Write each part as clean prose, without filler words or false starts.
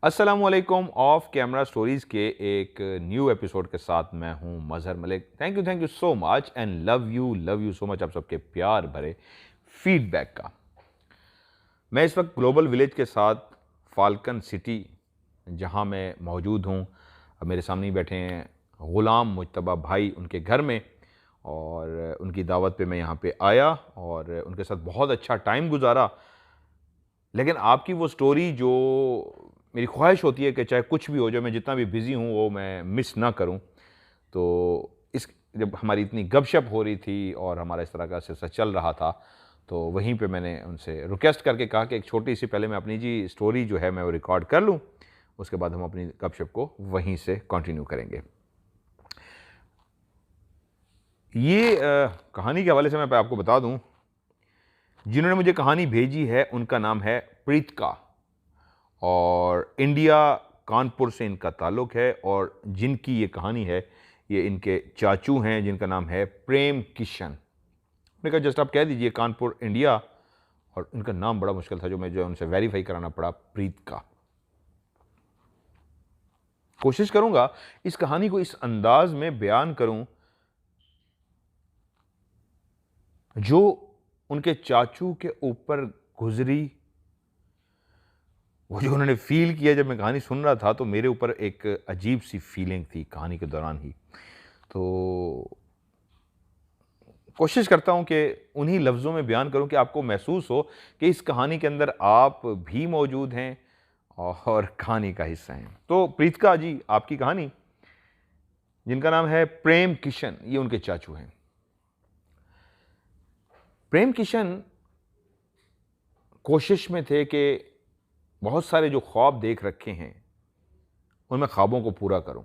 अस्सलामुअलैकुम। Of camera stories के एक न्यू एपिसोड के साथ मैं हूं Mazhar Malik. Thank you so much and love you so much आप सबके प्यार भरे फीडबैक का। मैं इस वक्त ग्लोबल विलेज के साथ फाल्कन सिटी जहां मैं मौजूद हूं, अब मेरे सामने ही बैठे हैं ग़ुलाम मुज्तबा भाई उनके घर में, और उनकी दावत पे मैं यहाँ पे आया और उनके साथ बहुत अच्छा टाइम गुजारा। लेकिन आपकी वो स्टोरी जो मेरी ख्वाहिश होती है कि चाहे कुछ भी हो जाए, मैं जितना भी बिज़ी हूँ वो मैं मिस ना करूँ। तो इस जब हमारी इतनी गपशप हो रही थी और हमारा इस तरह का सिलसिला चल रहा था, तो वहीं पे मैंने उनसे रिक्वेस्ट करके कहा कि एक छोटी सी पहले मैं अपनी जी स्टोरी जो है मैं वो रिकॉर्ड कर लूँ, उसके बाद हम अपनी गपशप को वहीं से कंटिन्यू करेंगे। ये कहानी के हवाले से मैं आपको बता दूं, जिन्होंने मुझे कहानी भेजी है उनका नाम है प्रीतका, और इंडिया कानपुर से इनका ताल्लुक़ है। और जिनकी ये कहानी है ये इनके चाचू हैं जिनका नाम है प्रेम किशन। मैंने कहा जस्ट आप कह दीजिए कानपुर इंडिया, और इनका नाम बड़ा मुश्किल था जो उनसे वेरीफाई कराना पड़ा, प्रीतका। कोशिश करूंगा इस कहानी को इस अंदाज में बयान करूं जो उनके चाचू के ऊपर गुजरी, वो जो उन्होंने फील किया। जब मैं कहानी सुन रहा था तो मेरे ऊपर एक अजीब सी फीलिंग थी कहानी के दौरान ही। तो कोशिश करता हूं कि उन्हीं लफ्ज़ों में बयान करूं कि आपको महसूस हो कि इस कहानी के अंदर आप भी मौजूद हैं और कहानी का हिस्सा हैं। तो प्रीतका जी, आपकी कहानी, जिनका नाम है प्रेम किशन, ये उनके चाचू हैं। प्रेम किशन कोशिश में थे कि बहुत सारे जो ख्वाब देख रखे हैं उनमें ख्वाबों को पूरा करूं।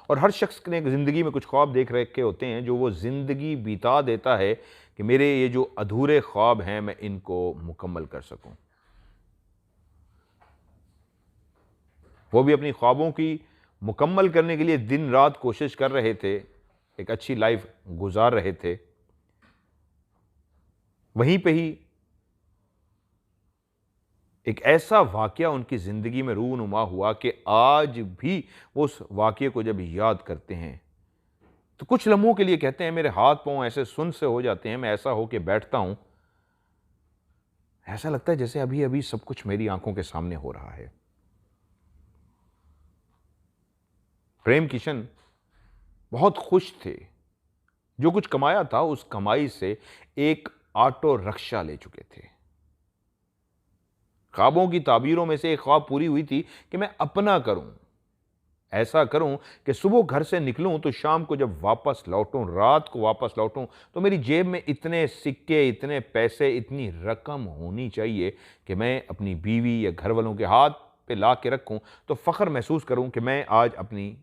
और हर शख्स ने ज़िंदगी में कुछ ख्वाब देख रखे होते हैं जो वो ज़िंदगी बिता देता है कि मेरे ये जो अधूरे ख्वाब हैं मैं इनको मुकम्मल कर सकूं। वो भी अपनी ख्वाबों की मुकम्मल करने के लिए दिन रात कोशिश कर रहे थे, एक अच्छी लाइफ गुजार रहे थे। वहीं पे ही एक ऐसा वाक़या उनकी ज़िंदगी में रूनुमा हुआ कि आज भी वो उस वाक़ये को जब याद करते हैं तो कुछ लम्हों के लिए कहते हैं मेरे हाथ पांव ऐसे सुन्न से हो जाते हैं, मैं ऐसा होके बैठता हूं, ऐसा लगता है जैसे अभी अभी सब कुछ मेरी आंखों के सामने हो रहा है। प्रेम किशन बहुत खुश थे। जो कुछ कमाया था उस कमाई से एक ऑटो रिक्शा ले चुके थे। ख्वाबों की ताबीरों में से एक ख्वाब पूरी हुई थी कि मैं अपना करूं, ऐसा करूं कि सुबह घर से निकलूं तो शाम को जब वापस लौटूं, रात को वापस लौटूं, तो मेरी जेब में इतने सिक्के, इतने पैसे, इतनी रकम होनी चाहिए कि मैं अपनी बीवी या घर वालों के हाथ पे ला के रखूं तो फ़ख्र महसूस करूं कि मैं आज अपनी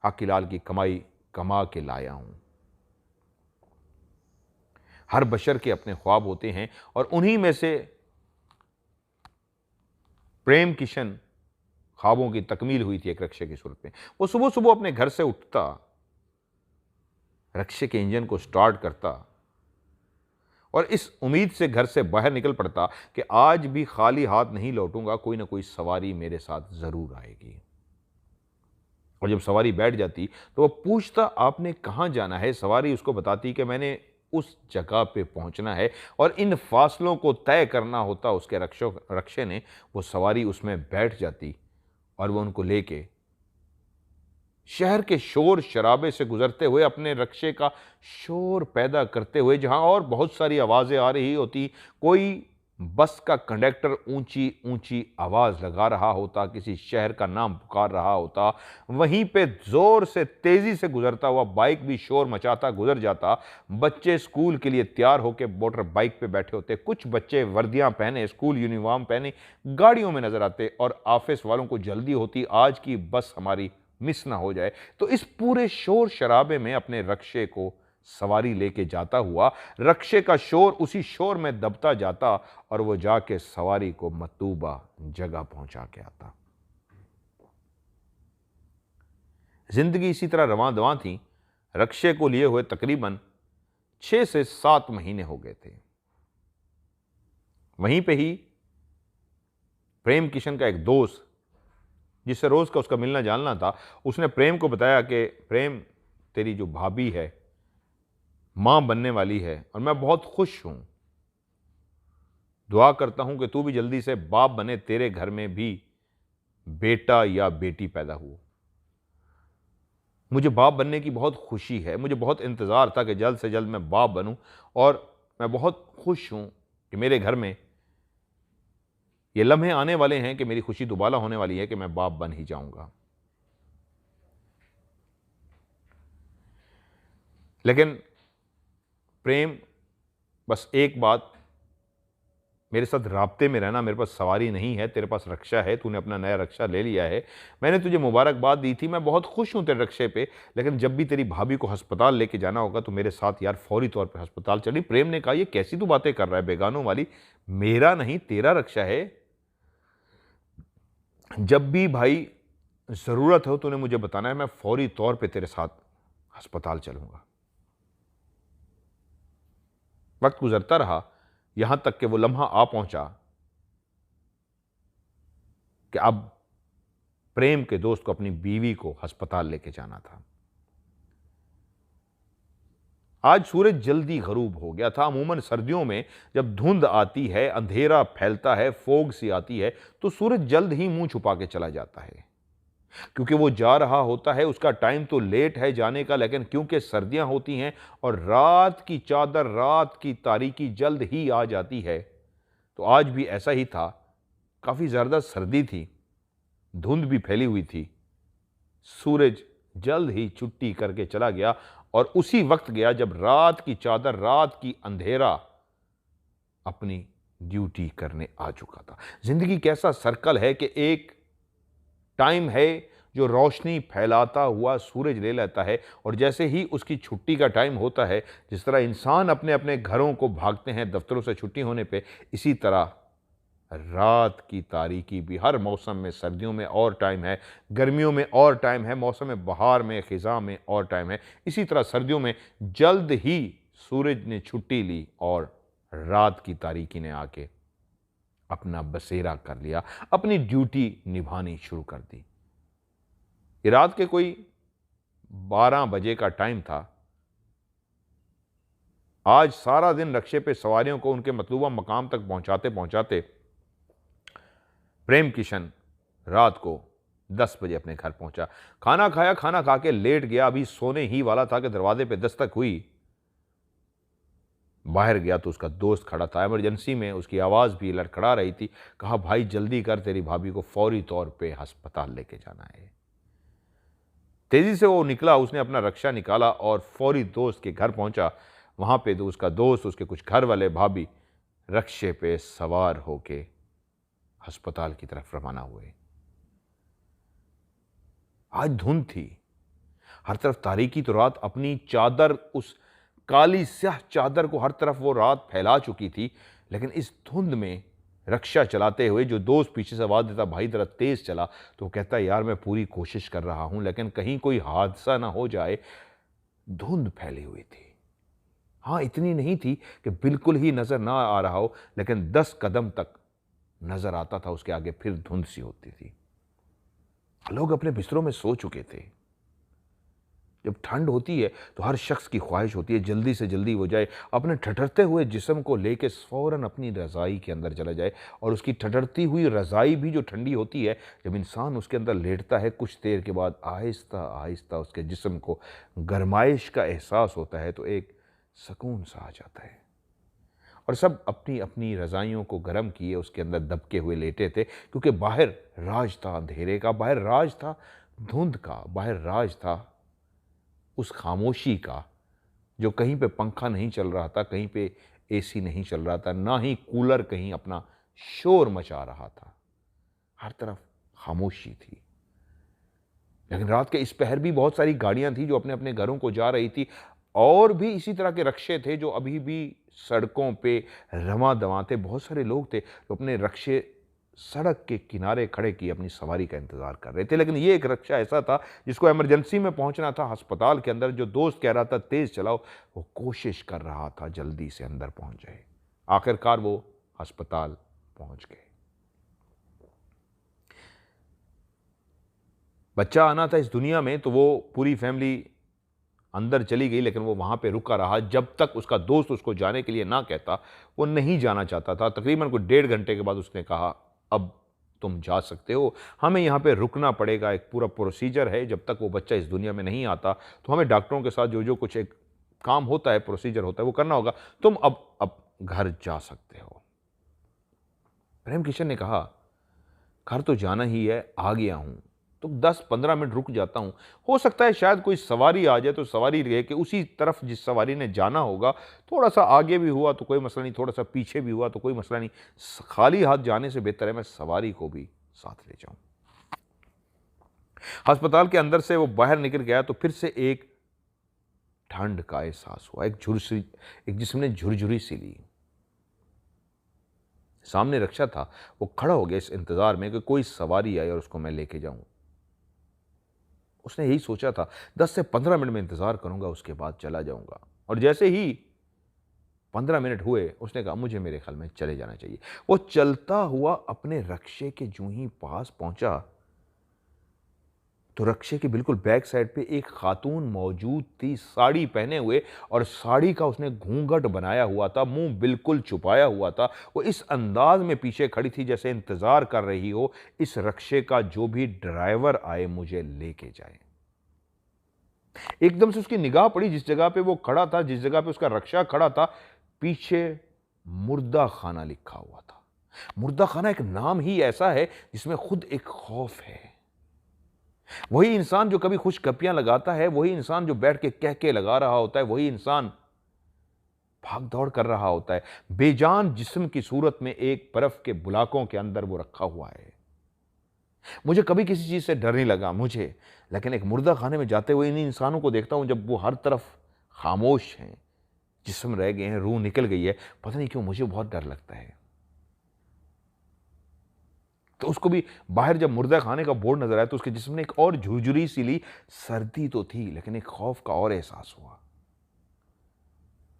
हक लाल की कमाई कमा के लाया हूं। हर बशर के अपने ख्वाब होते हैं और उन्हीं में से प्रेम किशन ख्वाबों की तकमील हुई थी एक रिक्शे की सूरत में। वो सुबह सुबह अपने घर से उठता, रिक्शे के इंजन को स्टार्ट करता और इस उम्मीद से घर से बाहर निकल पड़ता कि आज भी खाली हाथ नहीं लौटूंगा, कोई ना कोई सवारी मेरे साथ जरूर आएगी। और जब सवारी बैठ जाती तो वो पूछता आपने कहाँ जाना है। सवारी उसको बताती कि मैंने उस जगह पे पहुंचना है, और इन फासलों को तय करना होता उसके रक्षे ने। वो सवारी उसमें बैठ जाती और वो उनको लेके शहर के शोर शराबे से गुजरते हुए, अपने रक्शे का शोर पैदा करते हुए, जहां और बहुत सारी आवाज़ें आ रही होती, कोई बस का कंडक्टर ऊंची ऊंची आवाज़ लगा रहा होता, किसी शहर का नाम पुकार रहा होता, वहीं पे ज़ोर से तेज़ी से गुजरता हुआ बाइक भी शोर मचाता गुजर जाता। बच्चे स्कूल के लिए तैयार होकर मोटर बाइक पे बैठे होते, कुछ बच्चे वर्दियां पहने, स्कूल यूनिफॉर्म पहने गाड़ियों में नजर आते, और ऑफिस वालों को जल्दी होती आज की बस हमारी मिस ना हो जाए। तो इस पूरे शोर शराबे में अपने रक्शे को सवारी लेके जाता हुआ, रक्शे का शोर उसी शोर में दबता जाता और वो जाके सवारी को मतलूबा जगह पहुंचा के आता। जिंदगी इसी तरह रवां दवां थी। रक्शे को लिए हुए तकरीबन 6 से 7 महीने हो गए थे। वहीं पे ही प्रेम किशन का एक दोस्त जिससे रोज़ का उसका मिलना जानना था, उसने प्रेम को बताया कि प्रेम, तेरी जो भाभी है माँ बनने वाली है और मैं बहुत खुश हूँ। दुआ करता हूँ कि तू भी जल्दी से बाप बने, तेरे घर में भी बेटा या बेटी पैदा हो। मुझे बाप बनने की बहुत खुशी है, मुझे बहुत इंतज़ार था कि जल्द से जल्द मैं बाप बनूं और मैं बहुत खुश हूँ कि मेरे घर में ये लम्हे आने वाले हैं कि मेरी खुशी दुबाला होने वाली है कि मैं बाप बन ही जाऊंगा। लेकिन प्रेम बस एक बात, मेरे साथ राब्ते में रहना, मेरे पास सवारी नहीं है, तेरे पास रक्षा है, तूने अपना नया रक्षा ले लिया है, मैंने तुझे मुबारकबाद दी थी, मैं बहुत खुश हूँ तेरे रक्षे पे, लेकिन जब भी तेरी भाभी को अस्पताल लेके जाना होगा तो मेरे साथ यार फौरी तौर पे अस्पताल चली। प्रेम ने कहा, ये कैसी तू बातें कर रहा है बेगानों वाली, मेरा नहीं तेरा रक्षा है, जब भी भाई ज़रूरत हो तूने मुझे बताना है, मैं फौरी तौर पे तेरे साथ अस्पताल चलूंगा। वक्त गुजरता रहा, यहां तक कि वो लम्हा आ पहुंचा कि अब प्रेम के दोस्त को अपनी बीवी को अस्पताल लेके जाना था। आज सूरज जल्दी गरूब हो गया था। अमूमन सर्दियों में जब धुंध आती है, अंधेरा फैलता है, फोग सी आती है, तो सूरज जल्द ही मुंह छुपा के चला जाता है, क्योंकि वो जा रहा होता है। उसका टाइम तो लेट है जाने का, लेकिन क्योंकि सर्दियां होती हैं और रात की चादर, रात की तारीकी जल्द ही आ जाती है, तो आज भी ऐसा ही था। काफी ज्यादा सर्दी थी, धुंध भी फैली हुई थी। सूरज जल्द ही छुट्टी करके चला गया और उसी वक्त गया जब रात की चादर, रात की अंधेरा अपनी ड्यूटी करने आ चुका था। जिंदगी कैसा सर्कल है कि एक टाइम है जो रोशनी फैलाता हुआ सूरज ले लेता है और जैसे ही उसकी छुट्टी का टाइम होता है, जिस तरह इंसान अपने अपने घरों को भागते हैं दफ्तरों से छुट्टी होने पे, इसी तरह रात की तारीकी भी हर मौसम में, सर्दियों में और टाइम है, गर्मियों में और टाइम है, मौसम बहार में, खिज़ां में और टाइम है। इसी तरह सर्दियों में जल्द ही सूरज ने छुट्टी ली और रात की तारीकी ने आके अपना बसेरा कर लिया, अपनी ड्यूटी निभानी शुरू कर दी। ये रात के कोई 12 बजे का टाइम था। आज सारा दिन रक्शे पे सवारियों को उनके मतलूबा मकाम तक पहुंचाते पहुंचाते प्रेम किशन रात को 10 बजे अपने घर पहुंचा। खाना खाया, खाना खा के लेट गया, अभी सोने ही वाला था कि दरवाजे पे दस्तक हुई। बाहर गया तो उसका दोस्त खड़ा था, इमरजेंसी में उसकी आवाज़ भी लड़खड़ा रही थी। कहा, भाई जल्दी कर, तेरी भाभी को फौरी तौर पे अस्पताल लेके जाना है। तेजी से वो निकला, उसने अपना रक्षा निकाला और फौरी दोस्त के घर पहुंचा। वहां पे तो उसका दोस्त, उसके कुछ घर वाले, भाभी रक्षे पे सवार होके अस्पताल की तरफ रवाना हुए। आज धुंध थी, हर तरफ तारीकी, तो रात अपनी चादर, उस काली स्याह चादर को हर तरफ वो रात फैला चुकी थी। लेकिन इस धुंध में रक्षा चलाते हुए जो दोस्त पीछे से आवाज देता, भाई जरा तेज चला, तो वो कहता, यार मैं पूरी कोशिश कर रहा हूं लेकिन कहीं कोई हादसा ना हो जाए। धुंध फैली हुई थी, हाँ इतनी नहीं थी कि बिल्कुल ही नजर ना आ रहा हो, लेकिन 10 कदम तक नजर आता था, उसके आगे फिर धुंध सी होती थी। लोग अपने बिस्तरों में सो चुके थे। जब ठंड होती है तो हर शख्स की ख्वाहिश होती है जल्दी से जल्दी हो जाए, अपने ठठरते हुए जिस्म को लेके फौरन अपनी रज़ाई के अंदर चला जाए। और उसकी ठठरती हुई रज़ाई भी जो ठंडी होती है, जब इंसान उसके अंदर लेटता है, कुछ देर के बाद आहिस्ता आहिस्ता उसके जिस्म को गरमाइश का एहसास होता है, तो एक सुकून सा आ जाता है। और सब अपनी अपनी रज़ाइयों को गर्म किए उसके अंदर दबके हुए लेटे थे, क्योंकि बाहर राज था अंधेरे का, बाहर राज था धुंध का, बाहर राज था उस खामोशी का, जो कहीं पे पंखा नहीं चल रहा था, कहीं पे एसी नहीं चल रहा था, ना ही कूलर कहीं अपना शोर मचा रहा था। हर तरफ खामोशी थी। लेकिन रात के इस पहर भी बहुत सारी गाड़ियां थी जो अपने अपने घरों को जा रही थी, और भी इसी तरह के रक्शे थे जो अभी भी सड़कों पे रवां दवां थे। बहुत सारे लोग थे जो अपने रक्शे सड़क के किनारे खड़े किए अपनी सवारी का इंतजार कर रहे थे। लेकिन ये एक रक्षा ऐसा था जिसको इमरजेंसी में पहुंचना था अस्पताल के अंदर। जो दोस्त कह रहा था तेज चलाओ, वो कोशिश कर रहा था जल्दी से अंदर पहुंच जाए। आखिरकार वो अस्पताल पहुंच गए। बच्चा आना था इस दुनिया में तो वो पूरी फैमिली अंदर चली गई, लेकिन वो वहाँ पे रुका रहा जब तक उसका दोस्त उसको जाने के लिए ना कहता। वो नहीं जाना चाहता था। तकरीबन कोई 1.5 घंटे के बाद उसने कहा, अब तुम जा सकते हो, हमें यहाँ पे रुकना पड़ेगा, एक पूरा प्रोसीजर है, जब तक वो बच्चा इस दुनिया में नहीं आता तो हमें डॉक्टरों के साथ जो जो कुछ एक काम होता है, प्रोसीजर होता है, वो करना होगा, तुम अब घर जा सकते हो। प्रेम किशन ने कहा, घर तो जाना ही है, आ गया हूं तो 10-15 मिनट रुक जाता हूं, हो सकता है शायद कोई सवारी आ जाए तो सवारी रहे कि उसी तरफ जिस सवारी ने जाना होगा, थोड़ा सा आगे भी हुआ तो कोई मसला नहीं, थोड़ा सा पीछे भी हुआ तो कोई मसला नहीं, खाली हाथ जाने से बेहतर है मैं सवारी को भी साथ ले जाऊं। अस्पताल के अंदर से वो बाहर निकल गया तो फिर से एक ठंड का एहसास हुआ, एक जिस्म ने झुरझुरी सी ली। सामने रक्षा था, वो खड़ा हो गया इस इंतजार में कि कोई सवारी आए और उसको मैं लेके जाऊं। उसने यही सोचा था 10 से 15 मिनट में इंतजार करूंगा, उसके बाद चला जाऊंगा। और जैसे ही 15 मिनट हुए उसने कहा, मुझे मेरे ख्याल में चले जाना चाहिए। वो चलता हुआ अपने रक्षे के जूं ही पास पहुंचा तो रक्षे के बिल्कुल बैक साइड पे एक खातून मौजूद थी, साड़ी पहने हुए, और साड़ी का उसने घूंघट बनाया हुआ था, मुंह बिल्कुल छुपाया हुआ था। वो इस अंदाज में पीछे खड़ी थी जैसे इंतजार कर रही हो इस रक्षे का जो भी ड्राइवर आए मुझे लेके जाए। एकदम से उसकी निगाह पड़ी जिस जगह पे वो खड़ा था, जिस जगह पे उसका रक्षा खड़ा था, पीछे मुर्दा खाना लिखा हुआ था। मुर्दा खाना एक नाम ही ऐसा है जिसमें खुद एक खौफ है। वही इंसान जो कभी खुशगपियां लगाता है, वही इंसान जो बैठ के कह के लगा रहा होता है, वही इंसान भाग दौड़ कर रहा होता है। बेजान जिस्म की सूरत में एक बर्फ के बुलाकों के अंदर वो रखा हुआ है। मुझे कभी किसी चीज से डर नहीं लगा मुझे, लेकिन एक मुर्दा खाने में जाते हुए इन इंसानों को देखता हूं, जब वो हर तरफ खामोश हैं, जिस्म रह गए हैं, रूह निकल गई है, पता नहीं क्यों मुझे बहुत डर लगता है। तो उसको भी बाहर जब मुर्दा खाने का बोर्ड नजर आया तो उसके जिस्म ने एक और झुरझुरी सी ली। सर्दी तो थी लेकिन एक खौफ का और एहसास हुआ।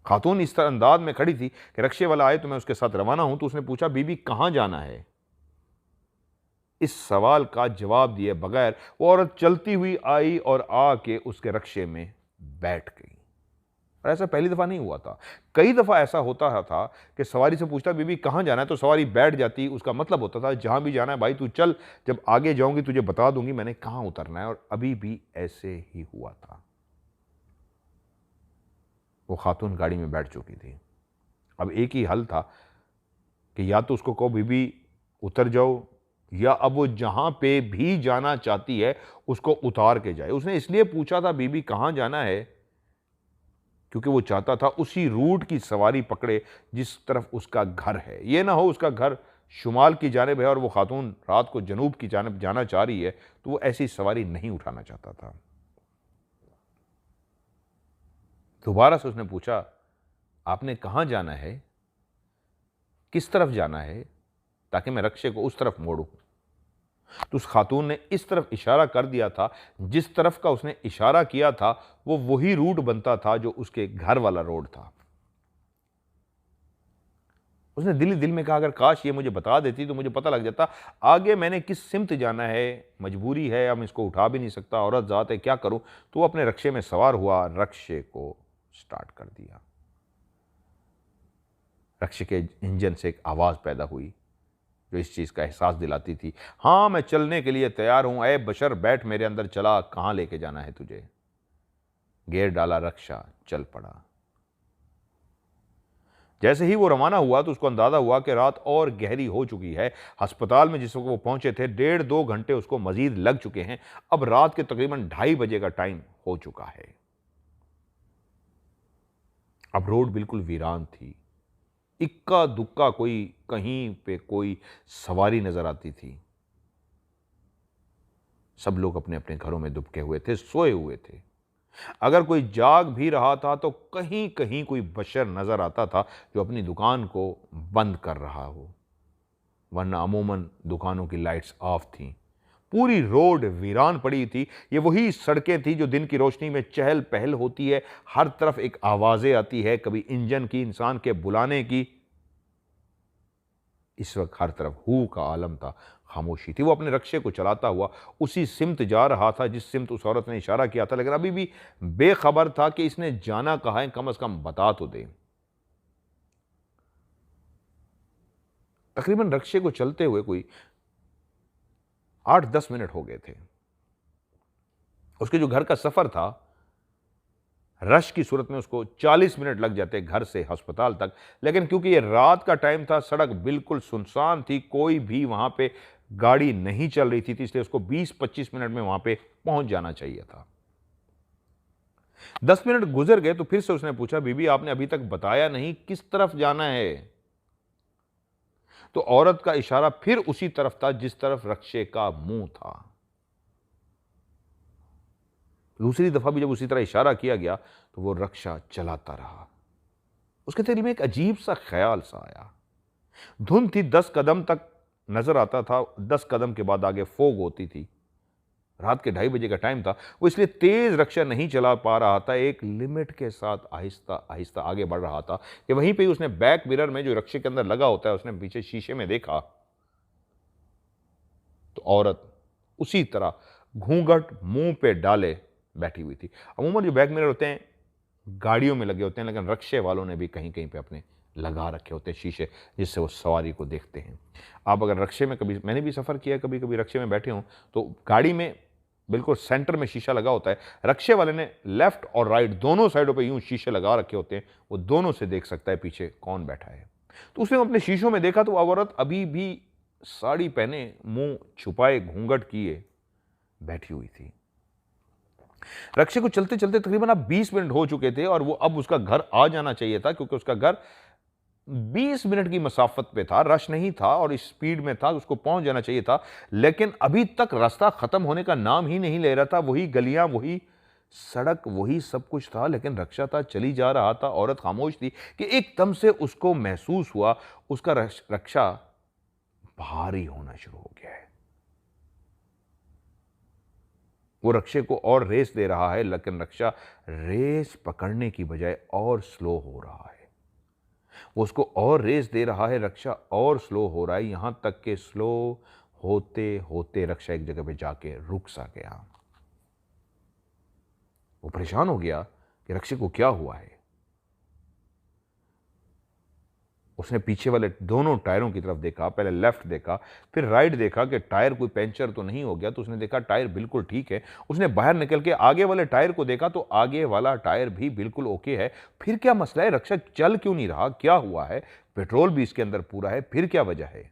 खातून इस तरह अंदाज में खड़ी थी कि रक्षे वाला आए तो मैं उसके साथ रवाना हूं। तो उसने पूछा, बीबी कहां जाना है? इस सवाल का जवाब दिए बगैर वो औरत चलती हुई आई और आके उसके रक्षे में बैठ गई। और ऐसा पहली दफा नहीं हुआ था, कई दफा ऐसा होता था कि सवारी से पूछता, बीबी कहां जाना है? तो सवारी बैठ जाती। उसका मतलब होता था, जहां भी जाना है भाई तू चल, जब आगे जाऊंगी तुझे बता दूंगी मैंने कहां उतरना है। और अभी भी ऐसे ही हुआ था। वो खातून गाड़ी में बैठ चुकी थी। अब एक ही हल था कि या तो उसको कहो बीबी उतर जाओ, या अब वो जहां पे भी जाना चाहती है उसको उतार के जाए। उसने इसलिए पूछा था बीबी कहां जाना है क्योंकि वो चाहता था उसी रूट की सवारी पकड़े जिस तरफ उसका घर है। ये ना हो उसका घर शुमाल की जानिब है और वो खातून रात को जनूब की जानिब जाना चाह रही है, तो वो ऐसी सवारी नहीं उठाना चाहता था। दोबारा से उसने पूछा, आपने कहां जाना है, किस तरफ जाना है, ताकि मैं रक्षे को उस तरफ मोड़ूं। तो उस खातून ने इस तरफ इशारा कर दिया था। जिस तरफ का उसने इशारा किया था वो वही रूट बनता था जो उसके घर वाला रोड था। उसने दिल ही दिल में कहा, अगर काश ये मुझे बता देती तो मुझे पता लग जाता आगे मैंने किस सिमत जाना है। मजबूरी है, अब इसको उठा भी नहीं सकता, औरत जात है, क्या करूं। तो वो अपने रक्षे में सवार हुआ, रक्षे को स्टार्ट कर दिया। रक्षे के इंजन से एक आवाज पैदा हुई जो इस चीज का एहसास दिलाती थी, हां मैं चलने के लिए तैयार हूं, ऐ बशर बैठ मेरे अंदर, चला कहां लेके जाना है तुझे। गेयर डाला, रक्षा चल पड़ा। जैसे ही वो रवाना हुआ तो उसको अंदाजा हुआ कि रात और गहरी हो चुकी है। अस्पताल में जिस वक्त वो पहुंचे थे 1.5-2 घंटे उसको मजीद लग चुके हैं। अब रात के तकरीबन 2:30 बजे का टाइम हो चुका है। अब रोड बिल्कुल वीरान थी, इक्का दुक्का कोई कहीं पे कोई सवारी नजर आती थी। सब लोग अपने अपने घरों में दुबके हुए थे, सोए हुए थे। अगर कोई जाग भी रहा था तो कहीं कहीं कोई बशर नजर आता था जो अपनी दुकान को बंद कर रहा हो, वरना अमूमन दुकानों की लाइट्स ऑफ थीं। पूरी रोड वीरान पड़ी थी। ये वही सड़कें थी जो दिन की रोशनी में चहल पहल होती है, हर तरफ एक आवाजें आती है, कभी इंजन की, इंसान के बुलाने की। इस वक्त हर तरफ हू का आलम था, खामोशी थी। वो अपने रक्शे को चलाता हुआ उसी सिमत जा रहा था जिस सिमत उस औरत ने इशारा किया था, लेकिन अभी भी बेखबर था कि इसने जाना कहाँ है, कम से कम बता तो दे। तकरीबन रक्शे को चलते हुए कोई 8-10 मिनट हो गए थे। उसके जो घर का सफर था, रश की सूरत में उसको 40 मिनट लग जाते घर से अस्पताल तक, लेकिन क्योंकि ये रात का टाइम था, सड़क बिल्कुल सुनसान थी, कोई भी वहां पे गाड़ी नहीं चल रही थी, इसलिए उसको 20-25 मिनट में वहां पे पहुंच जाना चाहिए था। 10 मिनट गुजर गए तो फिर से उसने पूछा, बीबी आपने अभी तक बताया नहीं किस तरफ जाना है? तो औरत का इशारा फिर उसी तरफ था जिस तरफ रक्शे का मुंह था। दूसरी दफा भी जब उसी तरह इशारा किया गया तो वो रक्षा चलाता रहा। उसके दिल में एक अजीब सा ख्याल सा आया। धुंध थी, 10 कदम तक नजर आता था, 10 कदम के बाद आगे फोग होती थी। रात के 2:30 बजे का टाइम था, वो इसलिए तेज रक्षा नहीं चला पा रहा था, एक लिमिट के साथ आहिस्ता आहिस्ता आगे बढ़ रहा था कि वहीं पे उसने बैक मिरर में जो रक्षे के अंदर लगा होता है, उसने पीछे शीशे में देखा तो औरत उसी तरह घूंघट मुंह पे डाले बैठी हुई थी। अमूमन जो बैक मिरर होते हैं गाड़ियों में लगे होते हैं, लेकिन रक्शे वालों ने भी कहीं कहीं पे अपने लगा रखे होते हैं शीशे, जिससे वो सवारी को देखते हैं। आप अगर रक्शे में, कभी मैंने भी सफ़र किया है, कभी कभी रक्शे में बैठे हों तो गाड़ी में बिल्कुल सेंटर में शीशा लगा होता है, रक्शे वाले ने लेफ्ट और राइट दोनों साइडों पे यूं शीशे लगा रखे होते हैं, वो दोनों से देख सकता है पीछे कौन बैठा है। तो उसने अपने शीशों में देखा तो वो औरत अभी भी साड़ी पहने, मुंह छुपाए, घूंघट किए बैठी हुई थी। रक्शे को चलते चलते तकरीबन अब 20 मिनट हो चुके थे और वो अब उसका घर आ जाना चाहिए था, क्योंकि उसका घर 20 मिनट की मसाफत पे था, रश नहीं था और इस स्पीड में था, उसको पहुंच जाना चाहिए था। लेकिन अभी तक रास्ता खत्म होने का नाम ही नहीं ले रहा था। वही गलियां, वही सड़क, वही सब कुछ था, लेकिन रक्षा था, चली जा रहा था। औरत खामोश थी कि एकदम से उसको महसूस हुआ उसका रक्षा भारी होना शुरू हो गया है। वो रक्षे को और रेस दे रहा है, लेकिन रक्षा रेस पकड़ने की बजाय और स्लो हो रहा है। वो उसको और रेस दे रहा है, रक्षा और स्लो हो रहा है, यहां तक कि स्लो होते होते रक्षा एक जगह पे जाके रुक सा गया। वो परेशान हो गया कि रक्षे को क्या हुआ है। उसने पीछे वाले दोनों टायरों की तरफ देखा, पहले लेफ्ट देखा, फिर राइट देखा कि टायर कोई पंचर तो नहीं हो गया, तो उसने देखा टायर बिल्कुल ठीक है। उसने बाहर निकल के आगे वाले टायर को देखा तो आगे वाला टायर भी बिल्कुल ओके है। फिर क्या मसला है, रक्षा चल क्यों नहीं रहा, क्या हुआ है? पेट्रोल भी इसके अंदर पूरा है, फिर क्या वजह है?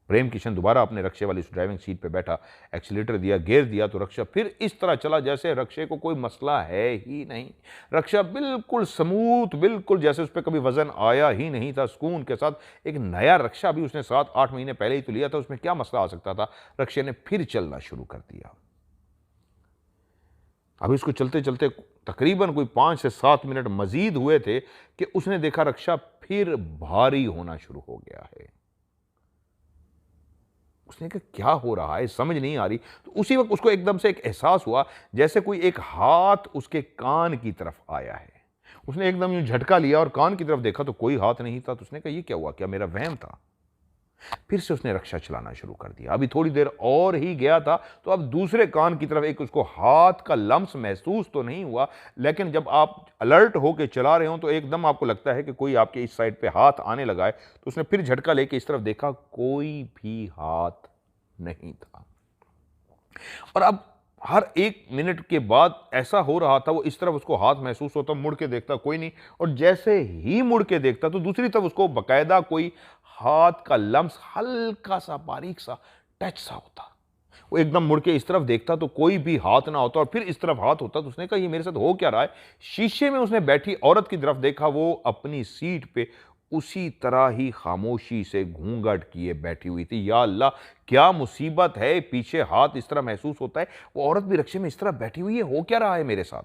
प्रेम किशन दोबारा अपने रक्षे वाली ड्राइविंग सीट पे बैठा, एक्सीलेटर दिया, गियर दिया तो रक्षा फिर इस तरह चला जैसे रक्षे को कोई मसला है ही नहीं। रक्षा बिल्कुल स्मूथ, बिल्कुल जैसे उस पर कभी वजन आया ही नहीं था, सुकून के साथ। एक नया रक्षा भी उसने 7-8 महीने पहले ही तो लिया था, उसमें क्या मसला आ सकता था? रक्षे ने फिर चलना शुरू कर दिया। अभी उसको चलते चलते तकरीबन कोई 5 से 7 मिनट मजीद हुए थे कि उसने देखा रक्षा फिर भारी होना शुरू हो गया है। उसने कहा क्या हो रहा है, समझ नहीं आ रही। तो उसी वक्त उसको एकदम से एक एहसास हुआ जैसे कोई एक हाथ उसके कान की तरफ आया है। उसने एकदम यूं झटका लिया और कान की तरफ देखा तो कोई हाथ नहीं था। तो उसने कहा ये क्या हुआ, क्या मेरा वहम था? फिर से उसने रक्षा चलाना शुरू कर दिया। अभी थोड़ी देर और ही गया था तो अब दूसरे कान की तरफ एक उसको हाथ का लम्स महसूस तो नहीं हुआ, लेकिन जब आप अलर्ट होकर चला रहे हो तो एकदम आपको लगता है कि कोई आपके इस साइड पे हाथ आने लगा है। तो उसने फिर झटका लेके इस तरफ देखा, कोई भी हाथ नहीं था। और अब हर 1 मिनट के बाद ऐसा हो रहा था, वो इस तरफ उसको हाथ महसूस होता, मुड़ के देखता कोई नहीं, और जैसे ही मुड़ के देखता तो दूसरी तरफ उसको बकायदा कोई हाथ का लम्स, हल्का सा बारीक सा टच सा होता। वो एकदम मुड़ के इस तरफ देखता तो कोई भी हाथ ना होता, और फिर इस तरफ हाथ होता। तो उसने कहा ये मेरे साथ हो क्या रहा है? शीशे में उसने बैठी औरत की तरफ देखा, वो अपनी सीट पे उसी तरह ही खामोशी से घूंघट किए बैठी हुई थी। या अल्लाह, क्या मुसीबत है, पीछे हाथ इस तरह महसूस होता है, वो औरत भी रक्षे में इस तरह बैठी हुई है, हो क्या रहा है मेरे साथ?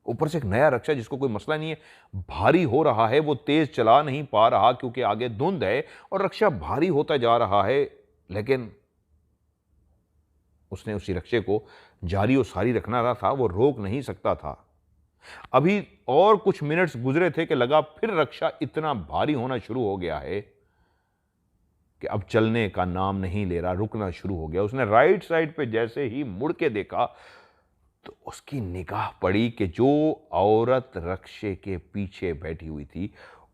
ऊपर से एक नया रक्षा जिसको कोई मसला नहीं है, भारी हो रहा है, वो तेज चला नहीं पा रहा क्योंकि आगे धुंध है और रक्षा भारी होता जा रहा है। लेकिन उसने उसी रक्षे को जारी और सारी रखना रहा था, वो रोक नहीं सकता था। अभी और कुछ मिनट्स गुजरे थे कि लगा फिर रक्षा इतना भारी होना शुरू हो गया है कि अब चलने का नाम नहीं ले रहा, रुकना शुरू हो गया। उसने राइट साइड पे जैसे ही मुड़ के देखा तो उसकी निगाह पड़ी कि जो औरत रक्षे के पीछे बैठी हुई थी,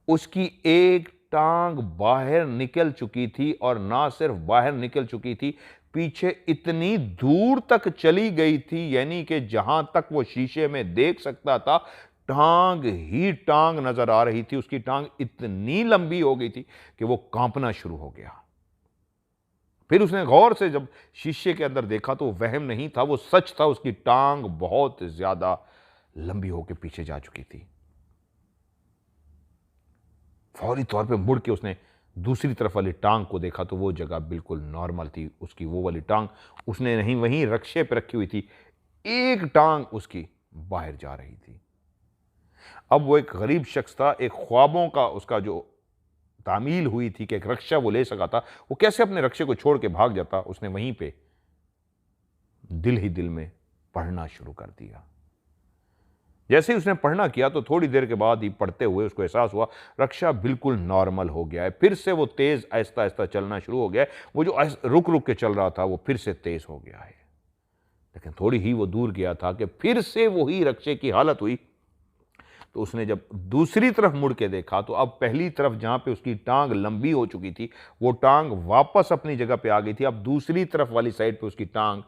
उसकी एक टांग बाहर निकल चुकी थी, और ना सिर्फ बाहर निकल चुकी थी, पीछे इतनी दूर तक चली गई थी, यानी कि जहां तक वो शीशे में देख सकता था टांग ही टांग नजर आ रही थी। उसकी टांग इतनी लंबी हो गई थी कि वो कांपना शुरू हो गया। फिर उसने गौर से जब शीशे के अंदर देखा तो वहम नहीं था, वो सच था। उसकी टांग बहुत ज्यादा लंबी होकर पीछे जा चुकी थी। फौरी तौर पे मुड़ के उसने दूसरी तरफ वाली टांग को देखा तो वो जगह बिल्कुल नॉर्मल थी। उसकी वो वाली टांग उसने नहीं वहीं रक्षे पे रखी हुई थी, एक टांग उसकी बाहर जा रही थी। अब वो एक गरीब शख्स था, एक ख्वाबों का उसका जो तामील हुई थी कि एक रक्षा वो ले सका था, वो कैसे अपने रक्षे को छोड़ के भाग जाता। उसने वहीं पे दिल ही दिल में पढ़ना शुरू कर दिया। जैसे ही उसने पढ़ना किया तो थोड़ी देर के बाद ही पढ़ते हुए उसको एहसास हुआ रक्षा बिल्कुल नॉर्मल हो गया है। फिर से वो तेज आहिस्ता आहिस्ता चलना शुरू हो गया है। वो जो रुक रुक के चल रहा था वो फिर से तेज हो गया है। लेकिन थोड़ी ही वो दूर गया था कि फिर से वही रक्षे की हालत हुई। तो उसने जब दूसरी तरफ मुड़ के देखा तो अब पहली तरफ जहां पे उसकी टांग लंबी हो चुकी थी, वो टांग वापस अपनी जगह पे आ गई थी। अब दूसरी तरफ वाली साइड पे उसकी टांग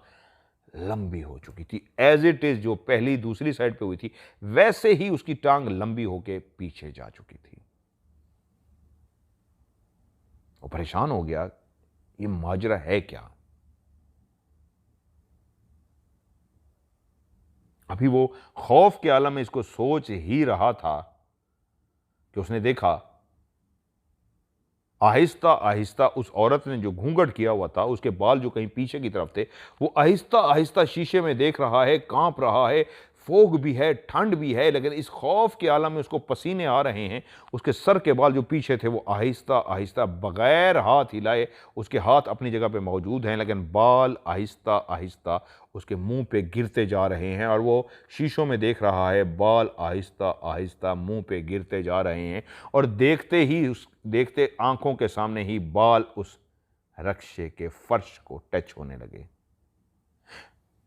लंबी हो चुकी थी। एज इट इज जो पहली दूसरी साइड पे हुई थी वैसे ही उसकी टांग लंबी होके पीछे जा चुकी थी। वो परेशान हो गया, ये माजरा है क्या। अभी वो खौफ के आलम में इसको सोच ही रहा था कि उसने देखा आहिस्ता आहिस्ता उस औरत ने जो घूंघट किया हुआ था, उसके बाल जो कहीं पीछे की तरफ थे, वो आहिस्ता आहिस्ता शीशे में देख रहा है, कांप रहा है। फोग भी है, ठंड भी है, लेकिन इस खौफ के आलम में उसको पसीने आ रहे हैं। उसके सर के बाल जो पीछे थे वो आहिस्ता आहिस्ता बगैर हाथ हिलाए, उसके हाथ अपनी जगह पे मौजूद हैं, लेकिन बाल आहिस्ता आहिस्ता उसके मुंह पे गिरते जा रहे हैं। और वो शीशों में देख रहा है, बाल आहिस्ता आहिस्ता मुंह पे गिरते जा रहे हैं। और देखते आंखों के सामने ही बाल उस रक्षे के फर्श को टच होने लगे।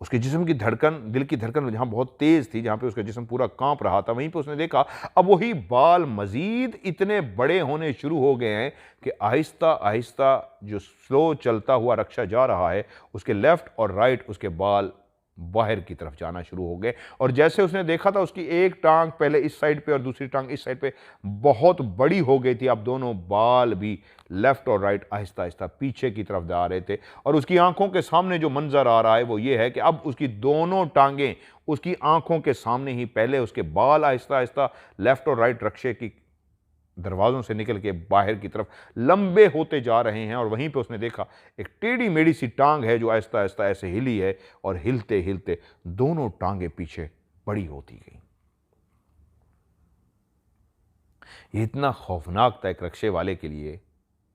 उसके जिस्म की धड़कन, दिल की धड़कन जहां बहुत तेज थी, जहां पे उसका जिस्म पूरा कांप रहा था, वहीं पे उसने देखा अब वही बाल मजीद इतने बड़े होने शुरू हो गए हैं कि आहिस्ता आहिस्ता जो स्लो चलता हुआ रक्षा जा रहा है, उसके लेफ्ट और राइट उसके बाल बाहर की तरफ जाना शुरू हो गए। और जैसे उसने देखा था उसकी एक टांग पहले इस साइड पे और दूसरी टांग इस साइड पे बहुत बड़ी हो गई थी। अब दोनों बाल भी लेफ्ट और राइट आहिस्ता आहिस्ता पीछे की तरफ जा रहे थे। और उसकी आंखों के सामने जो मंजर आ रहा है वो ये है कि अब उसकी दोनों टांगें उसकी आंखों के सामने ही, पहले उसके बाल आहिस्ता आहिस्ता लेफ्ट और राइट रक्षे की दरवाजों से निकल के बाहर की तरफ लंबे होते जा रहे हैं। और वहीं पे उसने देखा एक टेढ़ी मेढ़ी सी टांग है जो आहिस्ता आहिस्ता ऐसे हिली है, और हिलते हिलते दोनों टांगें पीछे बड़ी होती गई। ये इतना खौफनाक था एक रक्षे वाले के लिए,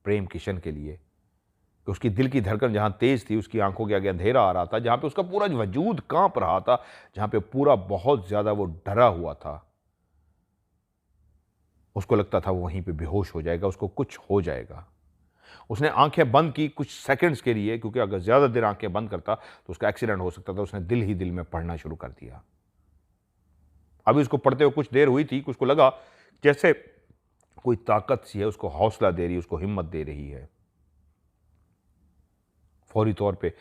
प्रेम किशन के लिए, कि उसकी दिल की धड़कन जहां तेज थी, उसकी आंखों के आगे अंधेरा आ रहा था, जहां पे उसका पूरा वजूद कांप रहा था, जहां पे पूरा बहुत ज्यादा वो डरा हुआ था। उसको लगता था वो वहीं पे बेहोश हो जाएगा, उसको कुछ हो जाएगा। उसने आंखें बंद की कुछ सेकंड्स के लिए, क्योंकि अगर ज्यादा देर आंखें बंद करता तो उसका एक्सीडेंट हो सकता था। उसने दिल ही दिल में पढ़ना शुरू कर दिया। अभी उसको पढ़ते हुए कुछ देर हुई थी कि उसको लगा जैसे कोई ताकत सी है उसको हौसला दे रही है, उसको हिम्मत दे रही है। फौरी तौर पे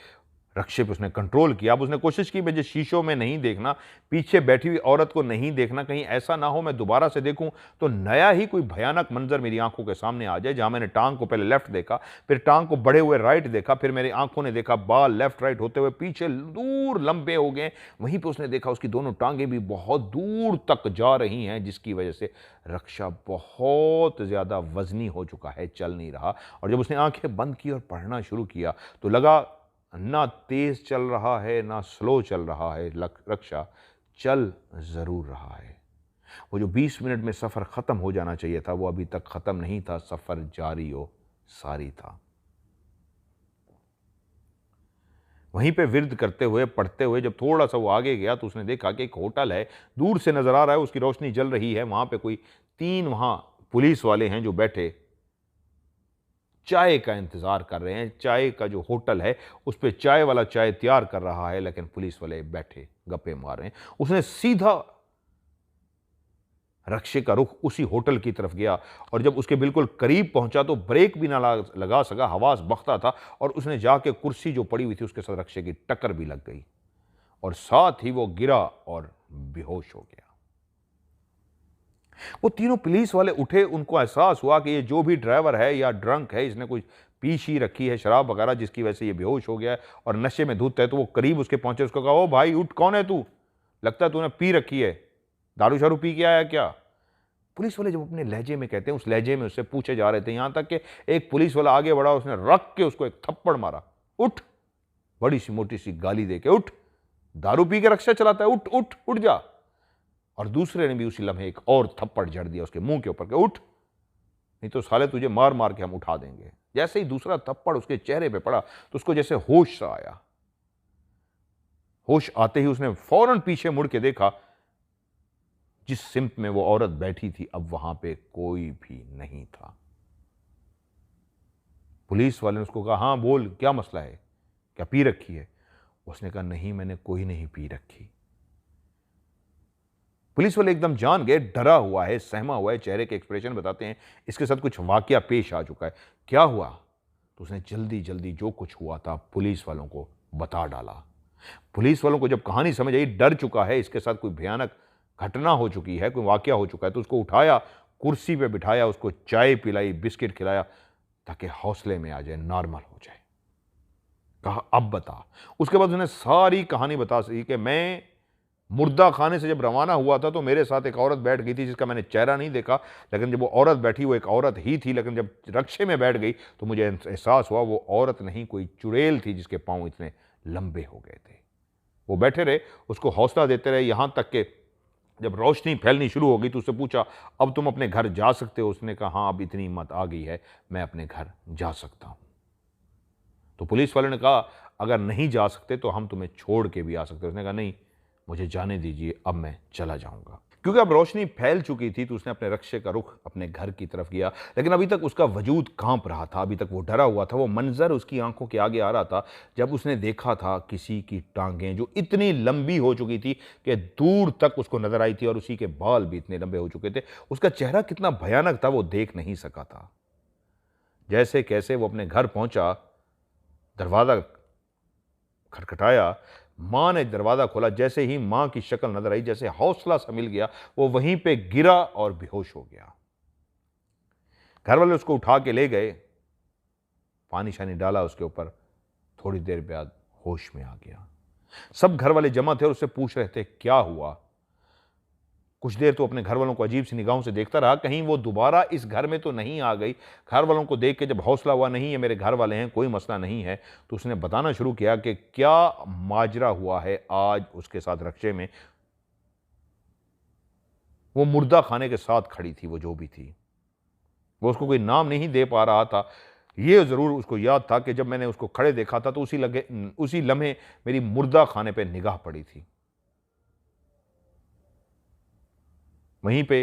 रक्षे पे उसने कंट्रोल किया। अब उसने कोशिश की मुझे शीशों में नहीं देखना, पीछे बैठी हुई औरत को नहीं देखना, कहीं ऐसा ना हो मैं दोबारा से देखूं तो नया ही कोई भयानक मंजर मेरी आंखों के सामने आ जाए। जहां मैंने टांग को पहले लेफ्ट देखा, फिर टांग को बढ़े हुए राइट देखा, फिर मेरी आंखों ने देखा बाल लेफ्ट राइट होते हुए पीछे दूर लंबे हो गए। वहीं पर उसने देखा उसकी दोनों टांगें भी बहुत दूर तक जा रही हैं, जिसकी वजह से रक्षा बहुत ज्यादा वजनी हो चुका है, चल नहीं रहा। और जब उसने आंखें बंद की और पढ़ना शुरू किया तो लगा ना तेज चल रहा है ना स्लो चल रहा है, रक्षा चल जरूर रहा है। वो जो 20 मिनट में सफर खत्म हो जाना चाहिए था वो अभी तक खत्म नहीं था, सफर जारी हो सारी था। वहीं पे विर्द करते हुए पढ़ते हुए जब थोड़ा सा वो आगे गया तो उसने देखा कि एक होटल है, दूर से नजर आ रहा है, उसकी रोशनी जल रही है। वहां पे कोई 3 वहां पुलिस वाले हैं जो बैठे चाय का इंतज़ार कर रहे हैं। चाय का जो होटल है, उस पे चाय वाला चाय तैयार कर रहा है, लेकिन पुलिस वाले बैठे गप्पे मार रहे हैं। उसने सीधा रक्षे का रुख उसी होटल की तरफ गया और जब उसके बिल्कुल करीब पहुंचा तो ब्रेक भी ना लगा सका, हवास बख्ता था और उसने जाके कुर्सी जो पड़ी हुई थी उसके साथ रक्षे की टक्कर भी लग गई और साथ ही वो गिरा और बेहोश हो गया। वो तीनों पुलिस वाले उठे, उनको एहसास हुआ कि ये जो भी ड्राइवर है या ड्रंक है, इसने कुछ पी शी रखी है शराब वगैरह, जिसकी वजह से ये बेहोश हो गया है और नशे में धुत है। तो वो करीब उसके पहुंचे, उसको कहा, ओ भाई उठ, कौन है तू? लगता है तूने पी रखी है, दारू शारू पी के आया क्या? पुलिस वाले जब अपने लहजे में कहते हैं, उस लहजे में उससे पूछे जा रहे थे, यहां तक कि एक पुलिस वाला आगे बढ़ा, उसने रख के उसको एक थप्पड़ मारा। उठ, बड़ी सी मोटी सी गाली दे के, उठ, दारू पी के रक्षा चलाता है, उठ उठ उठ जा। और दूसरे ने भी उसी लम्हे एक और थप्पड़ जड़ दिया उसके मुंह के ऊपर के, उठ, नहीं तो साले तुझे मार मार के हम उठा देंगे। जैसे ही दूसरा थप्पड़ उसके चेहरे पे पड़ा तो उसको जैसे होश सा आया। होश आते ही उसने फौरन पीछे मुड़ के देखा, जिस सिम्त में वो औरत बैठी थी अब वहां पे कोई भी नहीं था। पुलिस वाले ने उसको कहा, हां बोल, क्या मसला है, क्या पी रखी है? उसने कहा, नहीं मैंने कोई नहीं पी रखी। पुलिस वाले एकदम जान गए, डरा हुआ है, सहमा हुआ है, चेहरे के एक्सप्रेशन बताते हैं इसके साथ कुछ वाकया पेश आ चुका है। क्या हुआ? तो उसने जल्दी जल्दी जो कुछ हुआ था पुलिस वालों को बता डाला। पुलिस वालों को जब कहानी समझ आई, डर चुका है, इसके साथ कोई भयानक घटना हो चुकी है, कोई वाकया हो चुका है, तो उसको उठाया, कुर्सी पे बिठाया, उसको चाय पिलाई, बिस्किट खिलाया ताकि हौसले में आ जाए, नॉर्मल हो जाए। कहा, अब बता। उसके बाद उसने सारी कहानी बता दी कि मैं मुर्दा खाने से जब रवाना हुआ था तो मेरे साथ एक औरत बैठ गई थी जिसका मैंने चेहरा नहीं देखा, लेकिन जब वो औरत बैठी वो एक औरत ही थी, लेकिन जब रक्षे में बैठ गई तो मुझे एहसास हुआ वो औरत नहीं, कोई चुड़ैल थी जिसके पांव इतने लंबे हो गए थे। वो बैठे रहे, उसको हौसला देते रहे, यहां तक कि जब रोशनी फैलनी शुरू हो गई तो उससे पूछा, अब तुम अपने घर जा सकते हो? उसने कहा, हाँ अब इतनी हिम्मत आ गई है, मैं अपने घर जा सकता हूं। तो पुलिस वाले ने कहा, अगर नहीं जा सकते तो हम तुम्हें छोड़ के भी आ सकते। उसने कहा, नहीं मुझे जाने दीजिए, अब मैं चला जाऊंगा। क्योंकि अब रोशनी फैल चुकी थी तो उसने अपने रक्षे का रुख अपने घर की तरफ किया, लेकिन अभी तक उसका वजूद कांप रहा था, अभी तक वो डरा हुआ था। वो मंजर उसकी आंखों के आगे आ रहा था जब उसने देखा था किसी की टांगें जो इतनी लंबी हो चुकी थी कि दूर तक उसको नजर आई थी और उसी के बाल भी इतने लंबे हो चुके थे। उसका चेहरा कितना भयानक था वो देख नहीं सका था। जैसे कैसे वो अपने घर पहुंचा, दरवाजा खटखटाया, मां ने दरवाजा खोला, जैसे ही मां की शक्ल नजर आई, जैसे हौसला सा मिल गया, वो वहीं पे गिरा और बेहोश हो गया। घर वाले उसको उठा के ले गए, पानी शानी डाला उसके ऊपर, थोड़ी देर बाद होश में आ गया। सब घर वाले जमा थे और उससे पूछ रहे थे क्या हुआ। कुछ देर तो अपने घर वालों को अजीब सी निगाहों से देखता रहा, कहीं वो दोबारा इस घर में तो नहीं आ गई। घर वालों को देख के जब हौसला हुआ, नहीं ये मेरे घर वाले हैं, कोई मसला नहीं है, तो उसने बताना शुरू किया कि क्या माजरा हुआ है आज उसके साथ रक्षे में। वो मुर्दा खाने के साथ खड़ी थी, वो जो भी थी, वो उसको कोई नाम नहीं दे पा रहा था। ये जरूर उसको याद था कि जब मैंने उसको खड़े देखा था तो उसी लम्हे मेरी मुर्दा खाने पे निगाह पड़ी थी। वहीं पे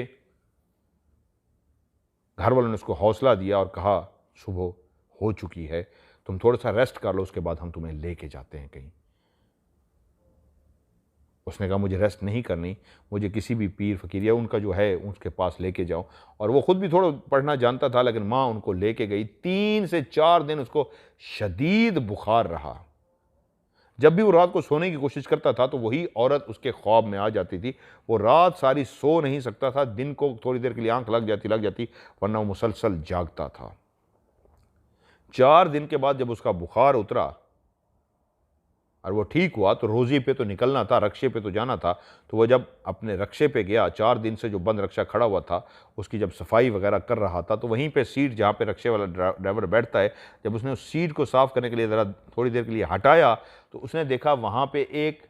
घर वालों ने उसको हौसला दिया और कहा, सुबह हो चुकी है, तुम थोड़ा सा रेस्ट कर लो, उसके बाद हम तुम्हें लेके जाते हैं कहीं। उसने कहा, मुझे रेस्ट नहीं करनी, मुझे किसी भी पीर फकीर या उनका जो है उसके पास लेके जाओ। और वो खुद भी थोड़ा पढ़ना जानता था, लेकिन माँ उनको लेके गई। 3 से 4 दिन उसको शदीद बुखार रहा। जब भी वो रात को सोने की कोशिश करता था तो वही औरत उसके ख्वाब में आ जाती थी। वो रात सारी सो नहीं सकता था, दिन को थोड़ी देर के लिए आंख लग जाती, वरना वो मुसलसल जागता था। 4 दिन के बाद जब उसका बुखार उतरा और वो ठीक हुआ तो रोजी पे तो निकलना था, रक्षे पे तो जाना था। तो वो जब अपने रक्षे पे गया, 4 दिन से जो बंद रक्षा खड़ा हुआ था, उसकी जब सफाई वगैरह कर रहा था, तो वहीं पे सीट जहाँ पे रक्षे वाला ड्राइवर बैठता है, जब उसने उस सीट को साफ करने के लिए ज़रा थोड़ी देर के लिए हटाया तो उसने देखा वहाँ पे एक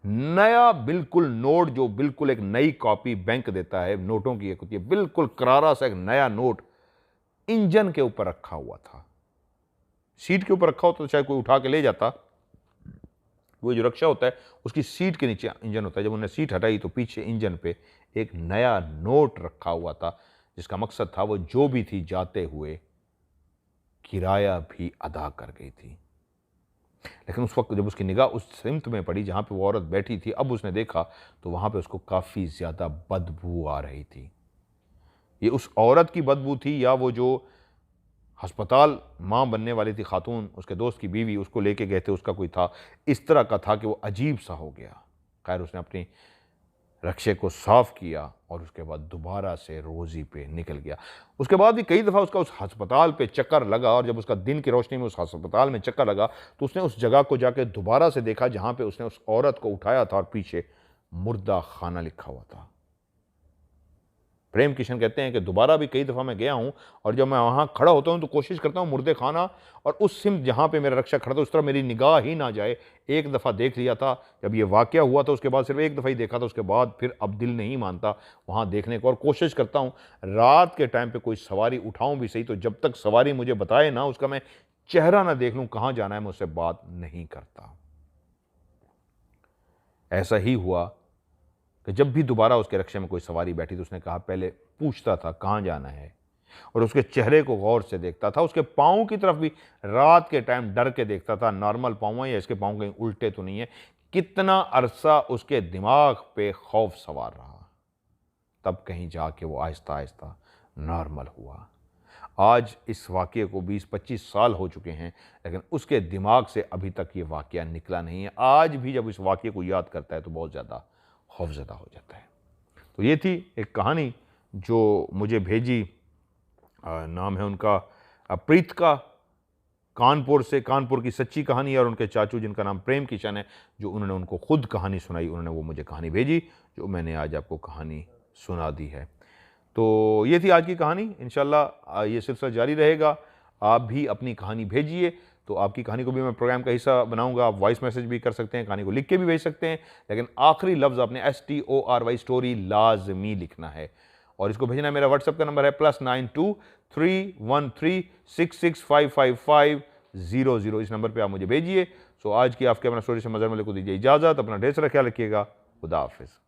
नया बिल्कुल नोट, जो बिल्कुल एक नई कॉपी बैंक देता है, नोटों की एक होती है, बिल्कुल करारा सा एक नया नोट इंजन के ऊपर रखा हुआ था। सीट के ऊपर रखा होता तो शायद कोई उठा के ले जाता। वो जो रक्षा होता है उसकी सीट के नीचे इंजन होता है। जब उन्होंने सीट हटाई तो पीछे इंजन पे एक नया नोट रखा हुआ था, जिसका मकसद था वो जो भी थी जाते हुए किराया भी अदा कर गई थी। लेकिन उस वक्त जब उसकी निगाह उस सिमत में पड़ी जहाँ पे वो औरत बैठी थी, अब उसने देखा तो वहाँ पे उसको काफ़ी ज़्यादा बदबू आ रही थी। ये उस औरत की बदबू थी या वो जो अस्पताल माँ बनने वाली थी खातून, उसके दोस्त की बीवी, उसको लेके गए थे, उसका कोई था, इस तरह का था कि वो अजीब सा हो गया। खैर उसने अपनी रक्शे को साफ़ किया और उसके बाद दोबारा से रोज़ी पे निकल गया। उसके बाद भी कई दफ़ा उसका उस अस्पताल पे चक्कर लगा और जब उसका दिन की रोशनी में उस अस्पताल में चक्कर लगा तो उसने उस जगह को जाके दोबारा से देखा जहाँ पे उसने उस औरत को उठाया था और पीछे मुर्दा खाना लिखा हुआ था। प्रेम किशन कहते हैं कि दोबारा भी कई दफ़ा मैं गया हूँ और जब मैं वहाँ खड़ा होता हूँ तो कोशिश करता हूँ मुर्दे खाना और उस सिमत जहाँ पे मेरा रक्षा खड़ा था उस तरह मेरी निगाह ही ना जाए। एक दफ़ा देख लिया था, जब ये वाक़या हुआ था उसके बाद सिर्फ एक दफ़ा ही देखा था, उसके बाद फिर अब दिल नहीं मानता वहाँ देखने को और कोशिश करता हूँ रात के टाइम पर कोई सवारी उठाऊँ भी सही तो जब तक सवारी मुझे बताए ना, उसका मैं चेहरा ना देख लूँ कहाँ जाना है, मैं उससे बात नहीं करता। ऐसा ही हुआ कि जब भी दोबारा उसके रक्शे में कोई सवारी बैठी तो उसने कहा, पहले पूछता था कहाँ जाना है और उसके चेहरे को गौर से देखता था, उसके पाँव की तरफ भी रात के टाइम डर के देखता था, नॉर्मल पाँव है या इसके पाँव कहीं उल्टे तो नहीं है। कितना अरसा उसके दिमाग पे खौफ सवार रहा, तब कहीं जाके वो आहिस्ता आहिस्ता नॉर्मल हुआ। आज इस वाक़ये को 20-25 साल हो चुके हैं, लेकिन उसके दिमाग से अभी तक ये वाक़या निकला नहीं है। आज भी जब इस वाक़ये को याद करता है तो बहुत ज़्यादा खौफज़दा हो जाता है। तो ये थी एक कहानी जो मुझे भेजी, नाम है उनका प्रीत का, कानपुर से, कानपुर की सच्ची कहानी है और उनके चाचू जिनका नाम प्रेम किशन है, जो उन्होंने उनको खुद कहानी सुनाई, उन्होंने वो मुझे कहानी भेजी जो मैंने आज आपको कहानी सुना दी है। तो ये थी आज की कहानी। इंशाल्लाह ये सिलसिला जारी रहेगा। आप भी अपनी कहानी भेजिए, तो आपकी कहानी को भी मैं प्रोग्राम का हिस्सा बनाऊंगा। आप वॉइस मैसेज भी कर सकते हैं, कहानी को लिख के भी भेज सकते हैं, लेकिन आखिरी लफ्ज़ आपने STORY स्टोरी लाजमी लिखना है और इसको भेजना मेरा व्हाट्सएप का नंबर है +923136655500। इस नंबर पर आप मुझे भेजिए। सो आज की आपके अपना स्टोरी से मज़र मलिक को दीजिए इजाज़त। अपना ढेर सारा ख्याल रखिएगा। खुदा हाफिज़।